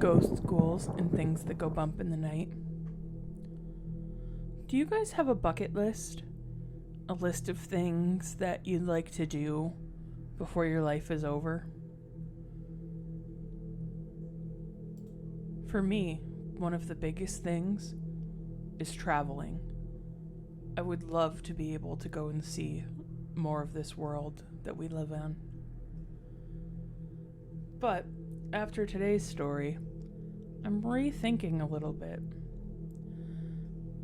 ghost schools and things that go bump in the night. Do you guys have a bucket list? A list of things that you'd like to do before your life is over? For me, one of the biggest things is traveling. I would love to be able to go and see more of this world that we live in. But after today's story, I'm rethinking a little bit.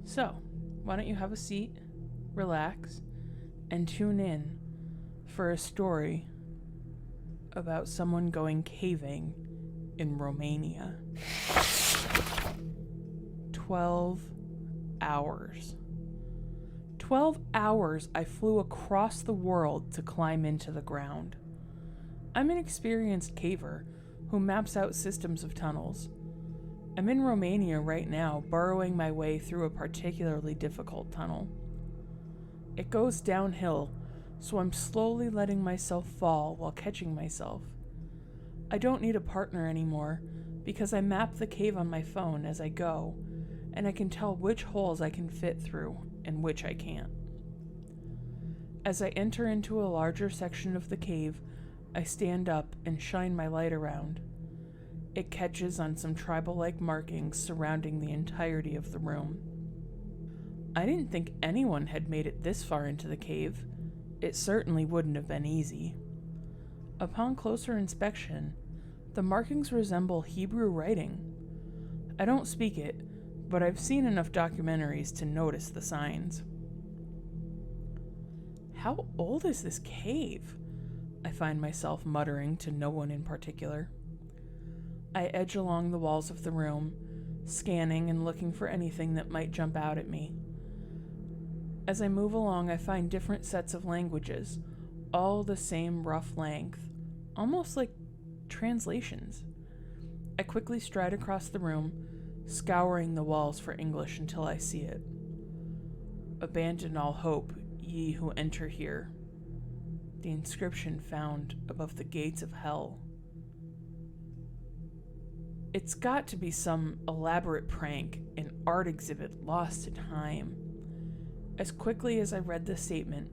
So, why don't you have a seat, relax, and tune in for a story about someone going caving in Romania. 12 hours. 12 hours I flew across the world to climb into the ground. I'm an experienced caver who maps out systems of tunnels. I'm in Romania right now, burrowing my way through a particularly difficult tunnel. It goes downhill, so I'm slowly letting myself fall while catching myself. I don't need a partner anymore because I map the cave on my phone as I go, and I can tell which holes I can fit through and which I can't. As I enter into a larger section of the cave, I stand up and shine my light around. It catches on some tribal-like markings surrounding the entirety of the room. I didn't think anyone had made it this far into the cave. It certainly wouldn't have been easy. Upon closer inspection, the markings resemble Hebrew writing. I don't speak it, but I've seen enough documentaries to notice the signs. How old is this cave? I find myself muttering to no one in particular. I edge along the walls of the room, scanning and looking for anything that might jump out at me. As I move along, I find different sets of languages, all the same rough length, almost like translations. I quickly stride across the room, scouring the walls for English until I see it. Abandon all hope, ye who enter here. The inscription found above the gates of hell. It's got to be some elaborate prank, an art exhibit lost to time. As quickly as I read the statement,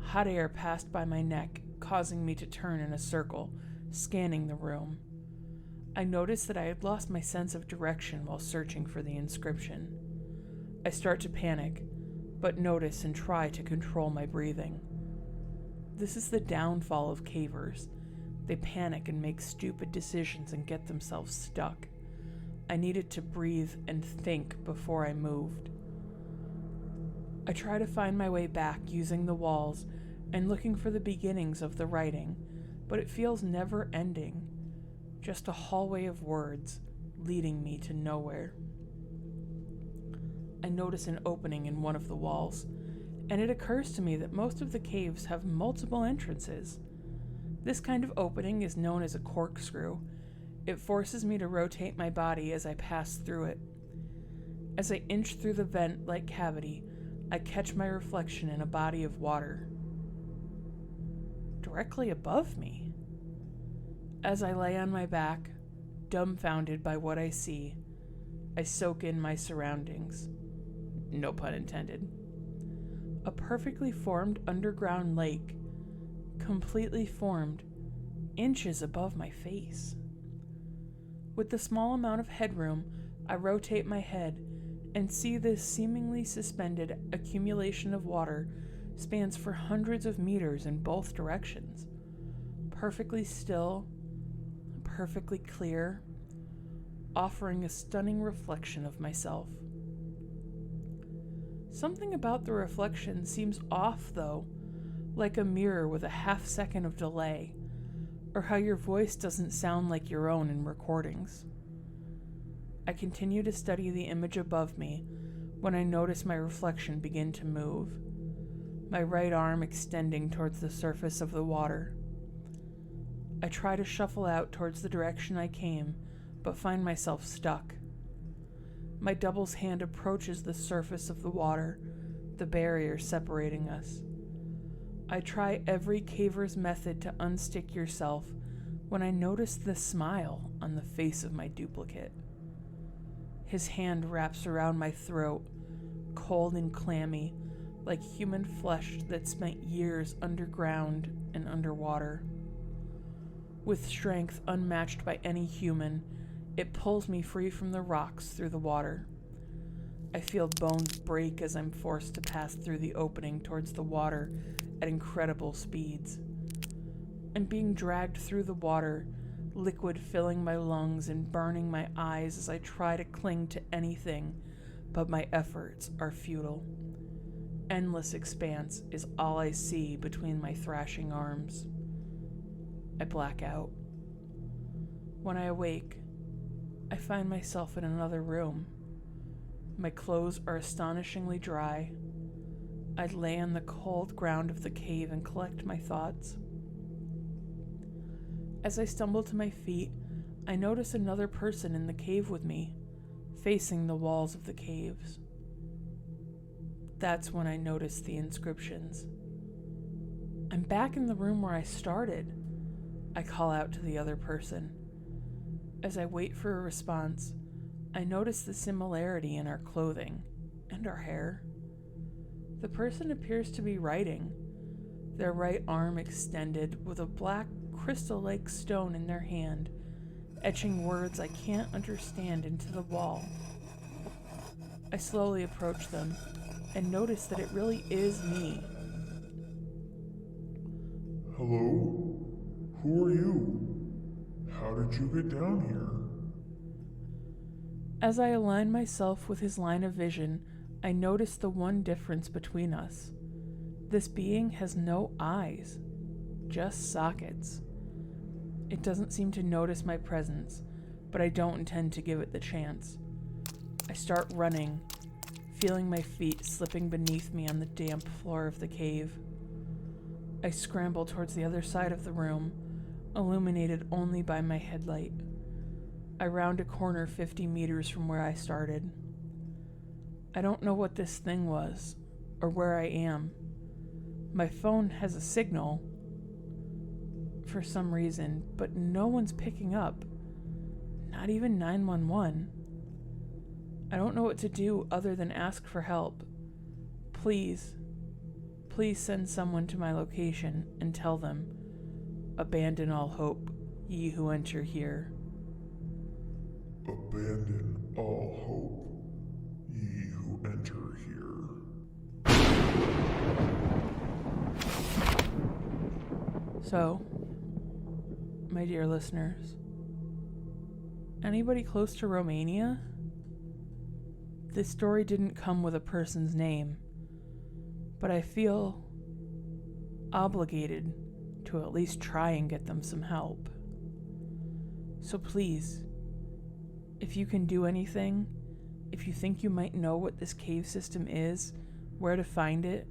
hot air passed by my neck, causing me to turn in a circle, scanning the room. I noticed that I had lost my sense of direction while searching for the inscription. I start to panic, but notice and try to control my breathing. This is the downfall of cavers. They panic and make stupid decisions and get themselves stuck. I needed to breathe and think before I moved. I try to find my way back using the walls and looking for the beginnings of the writing, but it feels never ending. Just a hallway of words leading me to nowhere. I notice an opening in one of the walls, and it occurs to me that most of the caves have multiple entrances. This kind of opening is known as a corkscrew. It forces me to rotate my body as I pass through it. As I inch through the vent-like cavity, I catch my reflection in a body of water directly above me. As I lay on my back, dumbfounded by what I see, I soak in my surroundings. No pun intended. A perfectly formed underground lake, completely formed, inches above my face. With the small amount of headroom, I rotate my head and see this seemingly suspended accumulation of water spans for hundreds of meters in both directions. Perfectly still, perfectly clear, offering a stunning reflection of myself. Something about the reflection seems off, though, like a mirror with a half-second of delay, or how your voice doesn't sound like your own in recordings. I continue to study the image above me when I notice my reflection begin to move, my right arm extending towards the surface of the water. I try to shuffle out towards the direction I came, but find myself stuck. My double's hand approaches the surface of the water, the barrier separating us. I try every caver's method to unstick yourself, when I notice the smile on the face of my duplicate. His hand wraps around my throat, cold and clammy, like human flesh that spent years underground and underwater. With strength unmatched by any human, it pulls me free from the rocks through the water. I feel bones break as I'm forced to pass through the opening towards the water at incredible speeds. I'm being dragged through the water, liquid filling my lungs and burning my eyes as I try to cling to anything, but my efforts are futile. Endless expanse is all I see between my thrashing arms. I black out. When I awake, I find myself in another room. My clothes are astonishingly dry. I lay on the cold ground of the cave and collect my thoughts. As I stumble to my feet, I notice another person in the cave with me, facing the walls of the caves. That's when I notice the inscriptions. I'm back in the room where I started. I call out to the other person. As I wait for a response, I notice the similarity in our clothing and our hair. The person appears to be writing, their right arm extended with a black crystal-like stone in their hand, etching words I can't understand into the wall. I slowly approach them and notice that it really is me. Hello? Who are you? How did you get down here? As I align myself with his line of vision, I notice the one difference between us. This being has no eyes, just sockets. It doesn't seem to notice my presence, but I don't intend to give it the chance. I start running, feeling my feet slipping beneath me on the damp floor of the cave. I scramble towards the other side of the room, illuminated only by my headlight. I round a corner 50 meters from where I started. I don't know what this thing was, or where I am. My phone has a signal, for some reason, but no one's picking up. Not even 911. I don't know what to do other than ask for help. Please send someone to my location and tell them, "Abandon all hope, ye who enter here." Abandon all hope, ye who enter here. So, my dear listeners, anybody close to Romania? This story didn't come with a person's name, but I feel obligated to at least try and get them some help. So please, if you can do anything, if you think you might know what this cave system is, where to find it,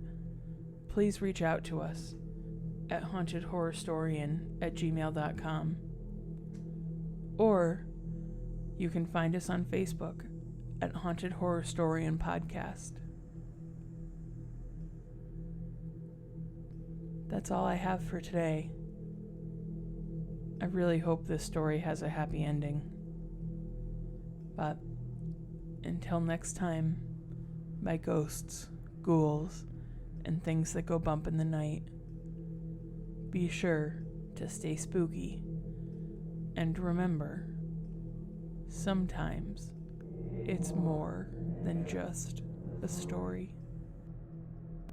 please reach out to us at hauntedhorrorstorian@gmail.com. Or you can find us on Facebook at Haunted Horrorstorian Podcast. That's all I have for today. I really hope this story has a happy ending. But until next time, my ghosts, ghouls, and things that go bump in the night, be sure to stay spooky. And remember, sometimes it's more than just a story.